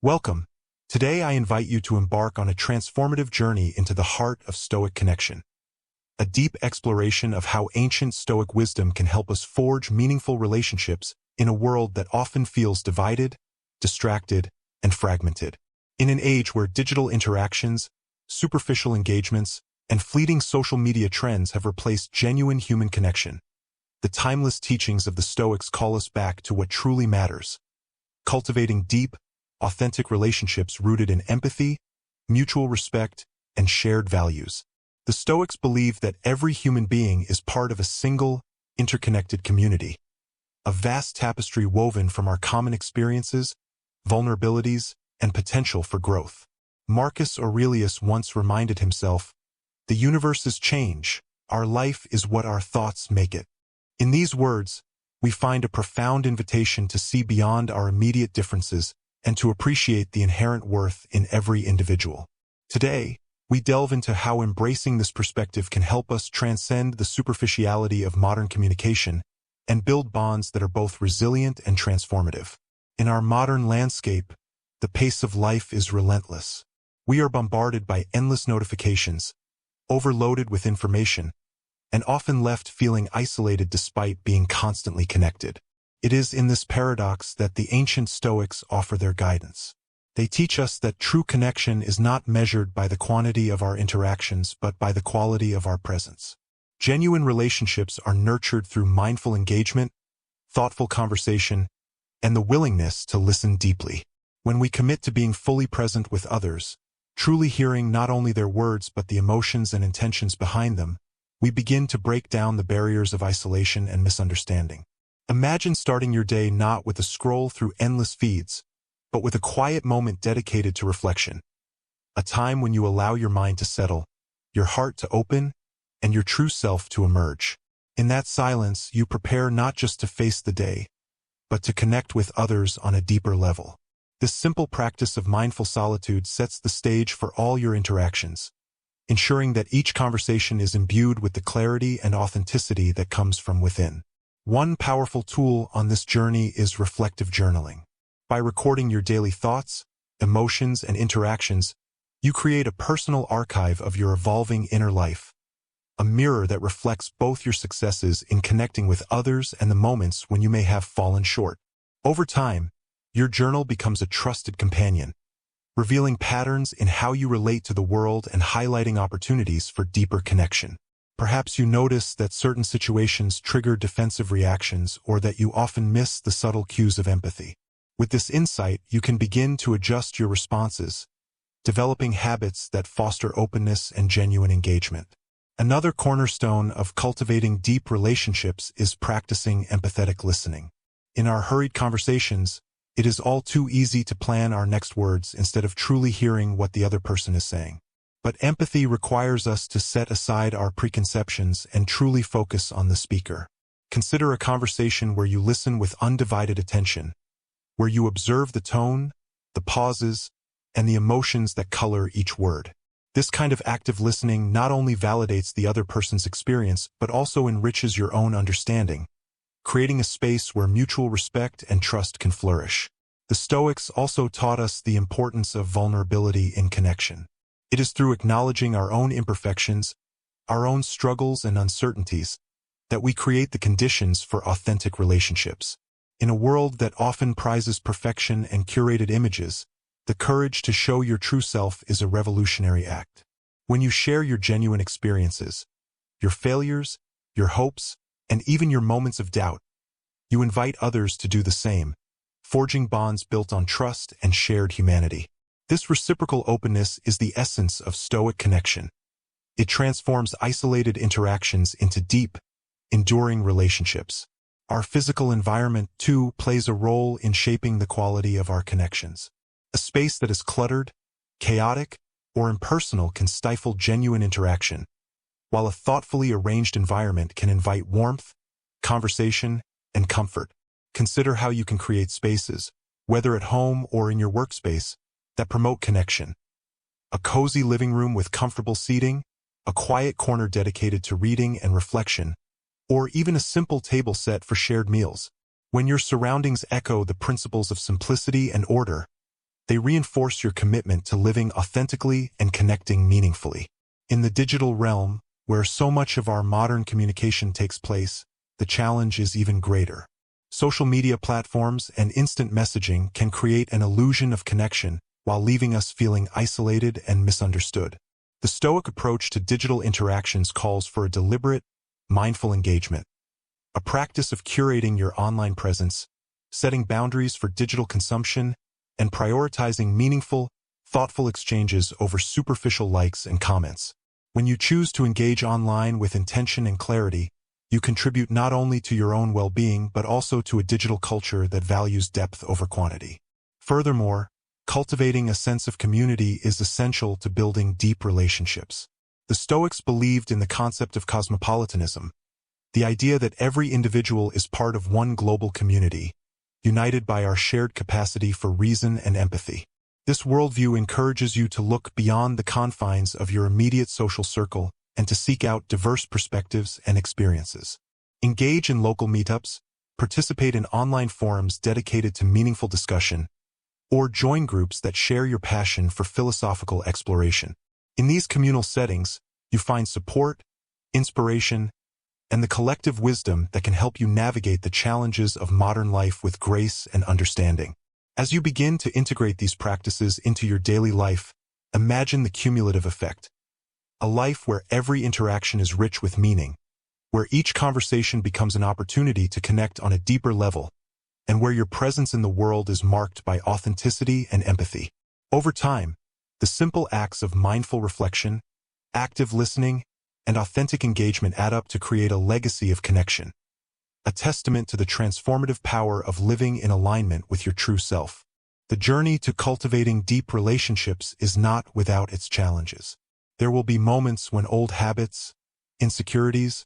Welcome. Today I invite you to embark on a transformative journey into the heart of Stoic Connection, a deep exploration of how ancient Stoic wisdom can help us forge meaningful relationships in a world that often feels divided, distracted, and fragmented. In an age where digital interactions, superficial engagements, and fleeting social media trends have replaced genuine human connection, the timeless teachings of the Stoics call us back to what truly matters: cultivating deep, authentic relationships rooted in empathy, mutual respect, and shared values. The Stoics believe that every human being is part of a single, interconnected community, a vast tapestry woven from our common experiences, vulnerabilities, and potential for growth. Marcus Aurelius once reminded himself, "The universe is change, our life is what our thoughts make it." In these words, we find a profound invitation to see beyond our immediate differences and to appreciate the inherent worth in every individual. Today, we delve into how embracing this perspective can help us transcend the superficiality of modern communication and build bonds that are both resilient and transformative. In our modern landscape, the pace of life is relentless. We are bombarded by endless notifications, overloaded with information, and often left feeling isolated despite being constantly connected. It is in this paradox that the ancient Stoics offer their guidance. They teach us that true connection is not measured by the quantity of our interactions but by the quality of our presence. Genuine relationships are nurtured through mindful engagement, thoughtful conversation, and the willingness to listen deeply. When we commit to being fully present with others, truly hearing not only their words but the emotions and intentions behind them, we begin to break down the barriers of isolation and misunderstanding. Imagine starting your day not with a scroll through endless feeds, but with a quiet moment dedicated to reflection, a time when you allow your mind to settle, your heart to open, and your true self to emerge. In that silence, you prepare not just to face the day, but to connect with others on a deeper level. This simple practice of mindful solitude sets the stage for all your interactions, ensuring that each conversation is imbued with the clarity and authenticity that comes from within. One powerful tool on this journey is reflective journaling. By recording your daily thoughts, emotions, and interactions, you create a personal archive of your evolving inner life, a mirror that reflects both your successes in connecting with others and the moments when you may have fallen short. Over time, your journal becomes a trusted companion, revealing patterns in how you relate to the world and highlighting opportunities for deeper connection. Perhaps you notice that certain situations trigger defensive reactions or that you often miss the subtle cues of empathy. With this insight, you can begin to adjust your responses, developing habits that foster openness and genuine engagement. Another cornerstone of cultivating deep relationships is practicing empathetic listening. In our hurried conversations, it is all too easy to plan our next words instead of truly hearing what the other person is saying. But empathy requires us to set aside our preconceptions and truly focus on the speaker. Consider a conversation where you listen with undivided attention, where you observe the tone, the pauses, and the emotions that color each word. This kind of active listening not only validates the other person's experience but also enriches your own understanding, creating a space where mutual respect and trust can flourish. The Stoics also taught us the importance of vulnerability in connection. It is through acknowledging our own imperfections, our own struggles and uncertainties, that we create the conditions for authentic relationships. In a world that often prizes perfection and curated images, the courage to show your true self is a revolutionary act. When you share your genuine experiences, your failures, your hopes, and even your moments of doubt, you invite others to do the same, forging bonds built on trust and shared humanity. This reciprocal openness is the essence of Stoic connection. It transforms isolated interactions into deep, enduring relationships. Our physical environment, too, plays a role in shaping the quality of our connections. A space that is cluttered, chaotic, or impersonal can stifle genuine interaction, while a thoughtfully arranged environment can invite warmth, conversation, and comfort. Consider how you can create spaces, whether at home or in your workspace, that promote connection. A cozy living room with comfortable seating, a quiet corner dedicated to reading and reflection, or even a simple table set for shared meals. When your surroundings echo the principles of simplicity and order, They reinforce your commitment to living authentically and connecting meaningfully. In the digital realm, where so much of our modern communication takes place, the challenge is even greater. Social media platforms and instant messaging can create an illusion of connection while leaving us feeling isolated and misunderstood. The Stoic approach to digital interactions calls for a deliberate, mindful engagement, a practice of curating your online presence, setting boundaries for digital consumption, and prioritizing meaningful, thoughtful exchanges over superficial likes and comments. When you choose to engage online with intention and clarity, you contribute not only to your own well-being but also to a digital culture that values depth over quantity. Furthermore, cultivating a sense of community is essential to building deep relationships. The Stoics believed in the concept of cosmopolitanism, the idea that every individual is part of one global community, united by our shared capacity for reason and empathy. This worldview encourages you to look beyond the confines of your immediate social circle and to seek out diverse perspectives and experiences. Engage in local meetups, participate in online forums dedicated to meaningful discussion, or join groups that share your passion for philosophical exploration. In these communal settings, you find support, inspiration, and the collective wisdom that can help you navigate the challenges of modern life with grace and understanding. As you begin to integrate these practices into your daily life, imagine the cumulative effect. A life where every interaction is rich with meaning, where each conversation becomes an opportunity to connect on a deeper level, and where your presence in the world is marked by authenticity and empathy. Over time, the simple acts of mindful reflection, active listening, and authentic engagement add up to create a legacy of connection, a testament to the transformative power of living in alignment with your true self. The journey to cultivating deep relationships is not without its challenges. There will be moments when old habits, insecurities,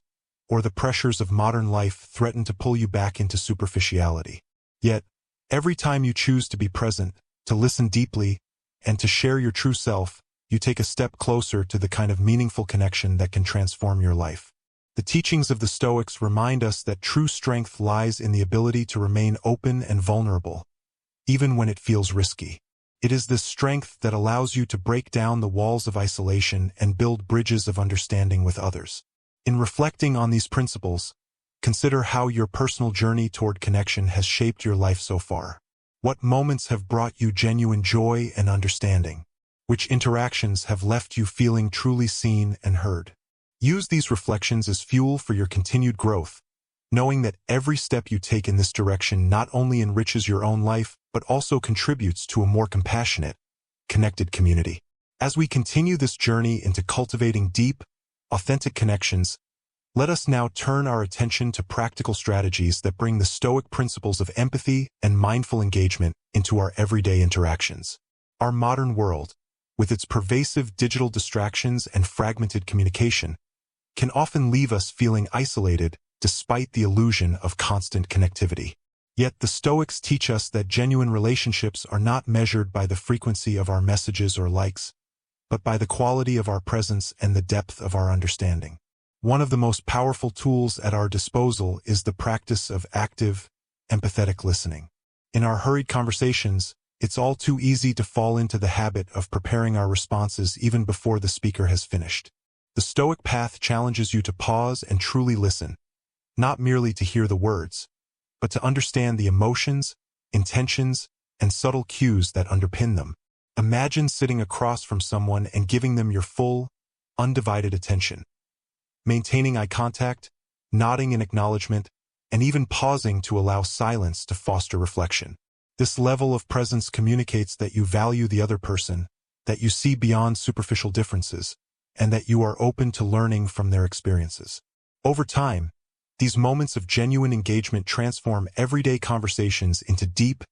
or the pressures of modern life threaten to pull you back into superficiality. Yet, every time you choose to be present, to listen deeply, and to share your true self, you take a step closer to the kind of meaningful connection that can transform your life. The teachings of the Stoics remind us that true strength lies in the ability to remain open and vulnerable, even when it feels risky. It is this strength that allows you to break down the walls of isolation and build bridges of understanding with others. In reflecting on these principles, consider how your personal journey toward connection has shaped your life so far. What moments have brought you genuine joy and understanding? Which interactions have left you feeling truly seen and heard? Use these reflections as fuel for your continued growth, knowing that every step you take in this direction not only enriches your own life, but also contributes to a more compassionate, connected community. As we continue this journey into cultivating deep, authentic connections, let us now turn our attention to practical strategies that bring the Stoic principles of empathy and mindful engagement into our everyday interactions. Our modern world, with its pervasive digital distractions and fragmented communication, can often leave us feeling isolated despite the illusion of constant connectivity. Yet the Stoics teach us that genuine relationships are not measured by the frequency of our messages or likes, but by the quality of our presence and the depth of our understanding. One of the most powerful tools at our disposal is the practice of active, empathetic listening. In our hurried conversations, it's all too easy to fall into the habit of preparing our responses even before the speaker has finished. The Stoic path challenges you to pause and truly listen, not merely to hear the words, but to understand the emotions, intentions, and subtle cues that underpin them. Imagine sitting across from someone and giving them your full, undivided attention. Maintaining eye contact, nodding in acknowledgement, and even pausing to allow silence to foster reflection. This level of presence communicates that you value the other person, that you see beyond superficial differences, and that you are open to learning from their experiences. Over time, these moments of genuine engagement transform everyday conversations into deep,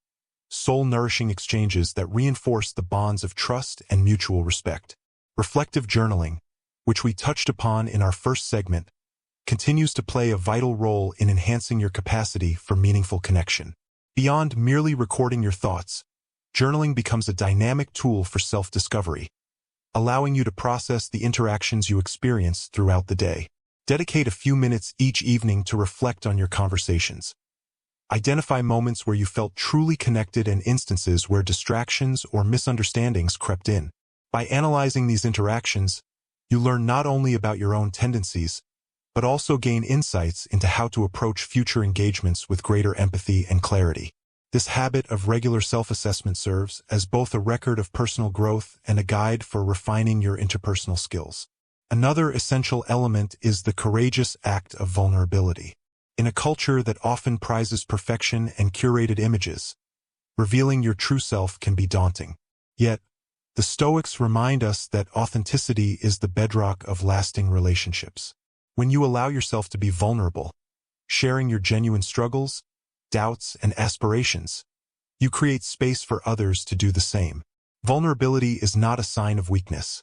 soul-nourishing exchanges that reinforce the bonds of trust and mutual respect. Reflective journaling, which we touched upon in our first segment, continues to play a vital role in enhancing your capacity for meaningful connection. Beyond merely recording your thoughts, journaling becomes a dynamic tool for self-discovery, allowing you to process the interactions you experience throughout the day. Dedicate a few minutes each evening to reflect on your conversations. Identify moments where you felt truly connected and instances where distractions or misunderstandings crept in. By analyzing these interactions, you learn not only about your own tendencies, but also gain insights into how to approach future engagements with greater empathy and clarity. This habit of regular self-assessment serves as both a record of personal growth and a guide for refining your interpersonal skills. Another essential element is the courageous act of vulnerability. In a culture that often prizes perfection and curated images, revealing your true self can be daunting. Yet, the Stoics remind us that authenticity is the bedrock of lasting relationships. When you allow yourself to be vulnerable, sharing your genuine struggles, doubts, and aspirations, you create space for others to do the same. Vulnerability is not a sign of weakness.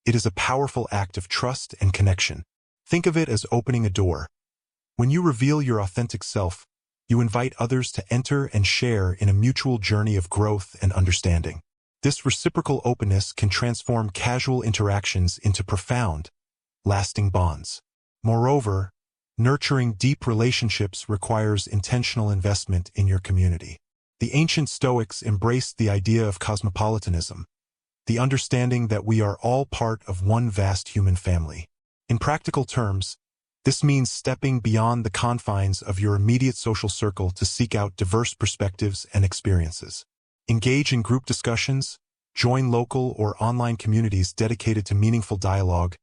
It is a powerful act of trust and connection. Think of it as opening a door. When you reveal your authentic self, you invite others to enter and share in a mutual journey of growth and understanding. This reciprocal openness can transform casual interactions into profound, lasting bonds. Moreover, nurturing deep relationships requires intentional investment in your community. The ancient Stoics embraced the idea of cosmopolitanism, the understanding that we are all part of one vast human family. In practical terms, this means stepping beyond the confines of your immediate social circle to seek out diverse perspectives and experiences. Engage in group discussions, join local or online communities dedicated to meaningful dialogue,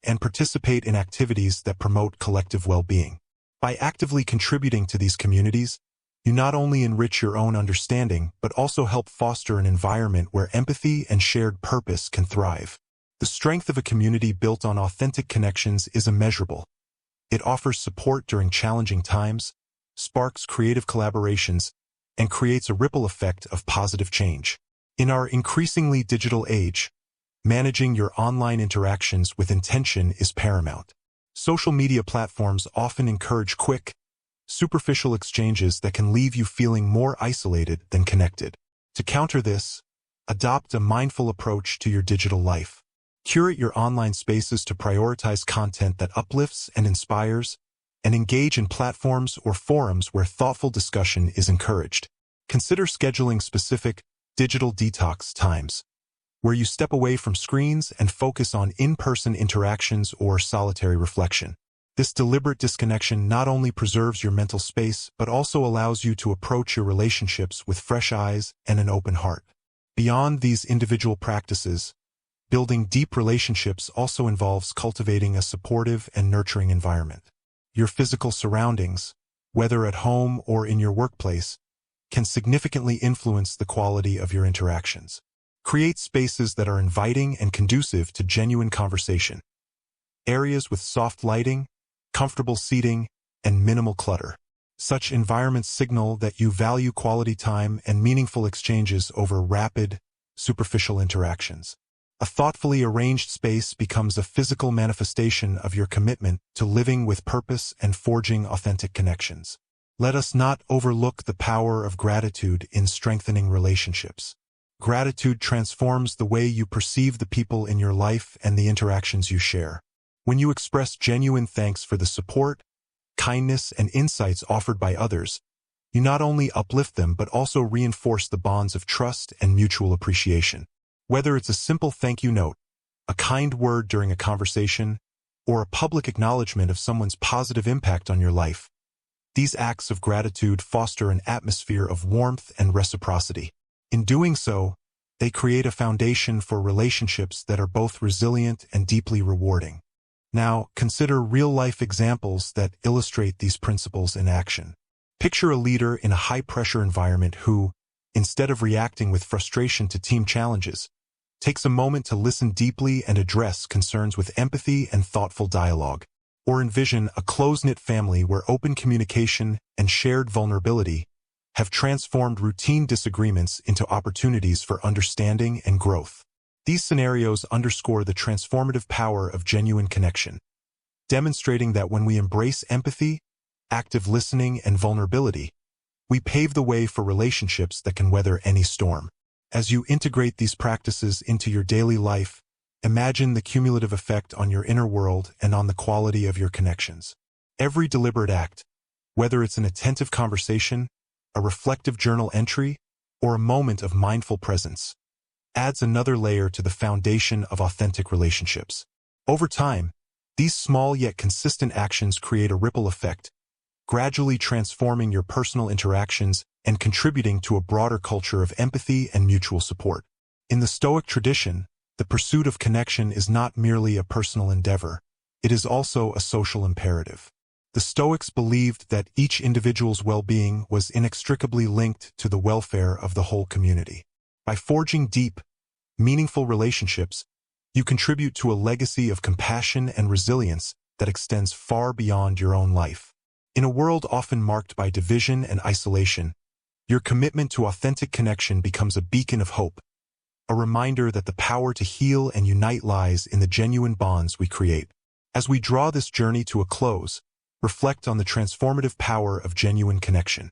and participate in activities that promote collective well-being. By actively contributing to these communities, you not only enrich your own understanding, but also help foster an environment where empathy and shared purpose can thrive. The strength of a community built on authentic connections is immeasurable. It offers support during challenging times, sparks creative collaborations, and creates a ripple effect of positive change. In our increasingly digital age, managing your online interactions with intention is paramount. Social media platforms often encourage quick, superficial exchanges that can leave you feeling more isolated than connected. To counter this, adopt a mindful approach to your digital life. Curate your online spaces to prioritize content that uplifts and inspires, and engage in platforms or forums where thoughtful discussion is encouraged. Consider scheduling specific digital detox times, where you step away from screens and focus on in-person interactions or solitary reflection. This deliberate disconnection not only preserves your mental space, but also allows you to approach your relationships with fresh eyes and an open heart. Beyond these individual practices, building deep relationships also involves cultivating a supportive and nurturing environment. Your physical surroundings, whether at home or in your workplace, can significantly influence the quality of your interactions. Create spaces that are inviting and conducive to genuine conversation. Areas with soft lighting, comfortable seating, and minimal clutter. Such environments signal that you value quality time and meaningful exchanges over rapid, superficial interactions. A thoughtfully arranged space becomes a physical manifestation of your commitment to living with purpose and forging authentic connections. Let us not overlook the power of gratitude in strengthening relationships. Gratitude transforms the way you perceive the people in your life and the interactions you share. When you express genuine thanks for the support, kindness, and insights offered by others, you not only uplift them but also reinforce the bonds of trust and mutual appreciation. Whether it's a simple thank you note, a kind word during a conversation, or a public acknowledgement of someone's positive impact on your life, these acts of gratitude foster an atmosphere of warmth and reciprocity. In doing so, they create a foundation for relationships that are both resilient and deeply rewarding. Now, consider real-life examples that illustrate these principles in action. Picture a leader in a high-pressure environment who, instead of reacting with frustration to team challenges, takes a moment to listen deeply and address concerns with empathy and thoughtful dialogue. Or envision a close-knit family where open communication and shared vulnerability have transformed routine disagreements into opportunities for understanding and growth. These scenarios underscore the transformative power of genuine connection, demonstrating that when we embrace empathy, active listening, and vulnerability, we pave the way for relationships that can weather any storm. As you integrate these practices into your daily life, imagine the cumulative effect on your inner world and on the quality of your connections. Every deliberate act, Whether it's an attentive conversation, a reflective journal entry, or a moment of mindful presence, adds another layer to the foundation of authentic relationships. Over time, these small yet consistent actions create a ripple effect, gradually transforming your personal interactions and contributing to a broader culture of empathy and mutual support. In the Stoic tradition, the pursuit of connection is not merely a personal endeavor, it is also a social imperative. The Stoics believed that each individual's well-being was inextricably linked to the welfare of the whole community. By forging deep, meaningful relationships, you contribute to a legacy of compassion and resilience that extends far beyond your own life. In a world often marked by division and isolation, your commitment to authentic connection becomes a beacon of hope, a reminder that the power to heal and unite lies in the genuine bonds we create. As we draw this journey to a close, reflect on the transformative power of genuine connection,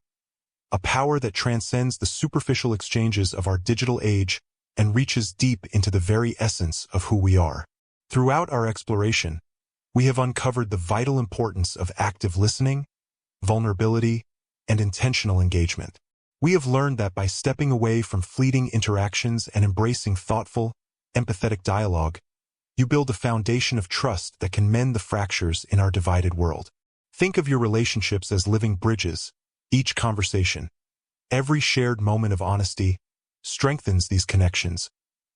a power that transcends the superficial exchanges of our digital age and reaches deep into the very essence of who we are. Throughout our exploration, we have uncovered the vital importance of active listening, vulnerability, and intentional engagement. We have learned that by stepping away from fleeting interactions and embracing thoughtful, empathetic dialogue, you build a foundation of trust that can mend the fractures in our divided world. Think of your relationships as living bridges. Each conversation, every shared moment of honesty, strengthens these connections,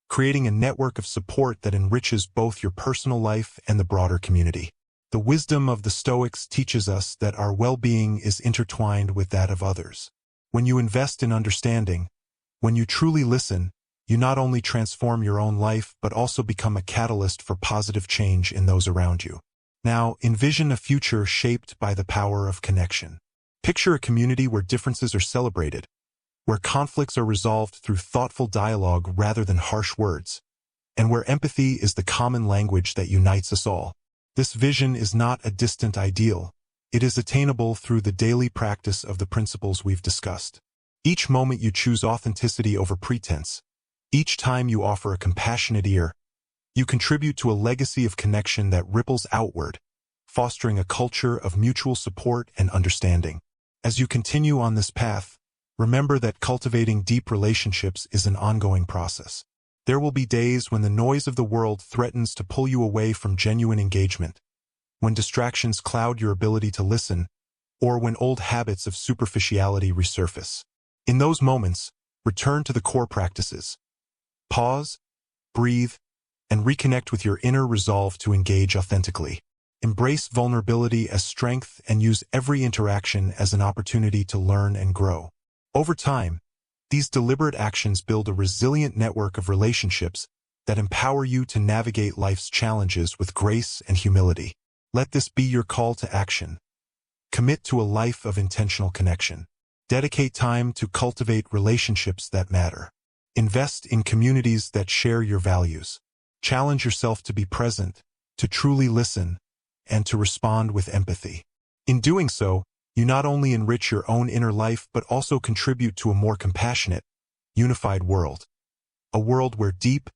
creating a network of support that enriches both your personal life and the broader community. The wisdom of the Stoics teaches us that our well-being is intertwined with that of others. When you invest in understanding, when you truly listen, you not only transform your own life but also become a catalyst for positive change in those around you. Now, envision a future shaped by the power of connection. Picture a community where differences are celebrated, where conflicts are resolved through thoughtful dialogue rather than harsh words, and where empathy is the common language that unites us all. This vision is not a distant ideal. It is attainable through the daily practice of the principles we've discussed. Each moment you choose authenticity over pretense, each time you offer a compassionate ear, you contribute to a legacy of connection that ripples outward, fostering a culture of mutual support and understanding. As you continue on this path, remember that cultivating deep relationships is an ongoing process. There will be days when the noise of the world threatens to pull you away from genuine engagement, when distractions cloud your ability to listen, or when old habits of superficiality resurface. In those moments, return to the core practices. Pause, breathe, and reconnect with your inner resolve to engage authentically. Embrace vulnerability as strength and use every interaction as an opportunity to learn and grow. Over time, these deliberate actions build a resilient network of relationships that empower you to navigate life's challenges with grace and humility. Let this be your call to action. Commit to a life of intentional connection. Dedicate time to cultivate relationships that matter. Invest in communities that share your values. Challenge yourself to be present, to truly listen, and to respond with empathy. In doing so, you not only enrich your own inner life but also contribute to a more compassionate, unified world. A world where deep,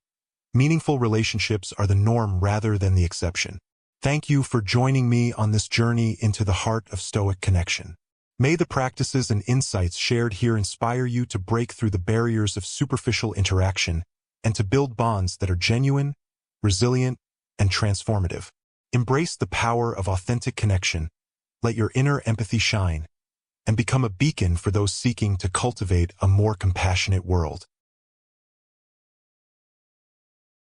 meaningful relationships are the norm rather than the exception. Thank you for joining me on this journey into the heart of Stoic connection. May the practices and insights shared here inspire you to break through the barriers of superficial interaction and to build bonds that are genuine, resilient, and transformative. Embrace the power of authentic connection, let your inner empathy shine, and become a beacon for those seeking to cultivate a more compassionate world.